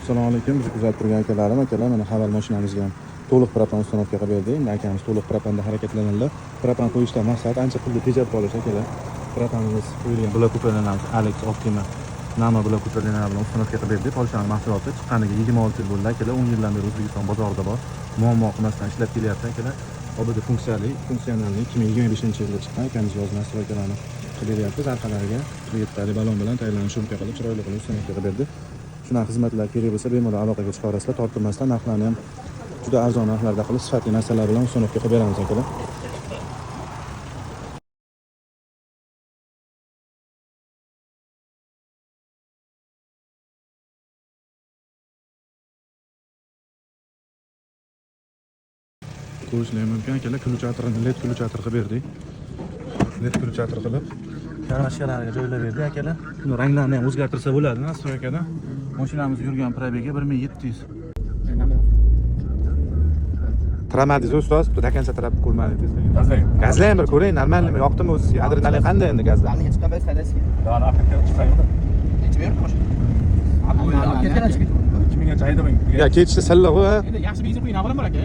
Assalomu alaykum. Bizni kuzatib turgan akalarim, mana Haval mashinamizga ham to'liq propan uстановка qilib berdik. Endi akamiz to'liq propanda harakatlanadilar. Propan qo'yishdan maqsad ancha pulni tejab qolish akalar. Propanimiz qo'yilgan blok upalanamiz Alex Optima Nano blok upalanamiz bilan uстановка qilib berdik. Polshaning mahsuloti chiqqaniga 26 yil bo'ldi akalar. 10 yildan beri O'zbekiston bozorida bor. Muammo qilmasdan ishlab kelyapti akalar. Obida funksionalli 2025-yilda chiqqan akamiz yozmasi va akalarni qilib beryapmiz. Arqalariga yettali balon bilan tayyorlanib shumka qilib chiroyli qilib uстановка qilib berdi. Shunaqa xizmatlar kerak bo'lsa bemalol aloqaga chiqarasizlar. Tortinmasdan narxlarni ham juda arzon narxlarda qilib sifatli narsalar bilan uстановка qilib beramiz akalar. Ko'rishlar mumkin akalar, ключатrini led ключатr qilib berdik. Led ключатr qilib karmashkalariga joylab berdik akalar. Buni ranglarini ham o'zgartirsa bo'ladi nastroykada. Mashinamiz yurgan probegi 1700. Tiramadingiz ustoz, do konca tirab ko'rmadingiz. Gazlang bir ko'ring, normalmi, yoqdimi o'zi? Adrenalin qanday endi gazda? Ya ketishda salla qo'y. Endi yaxshi benzin quyina olaman aka.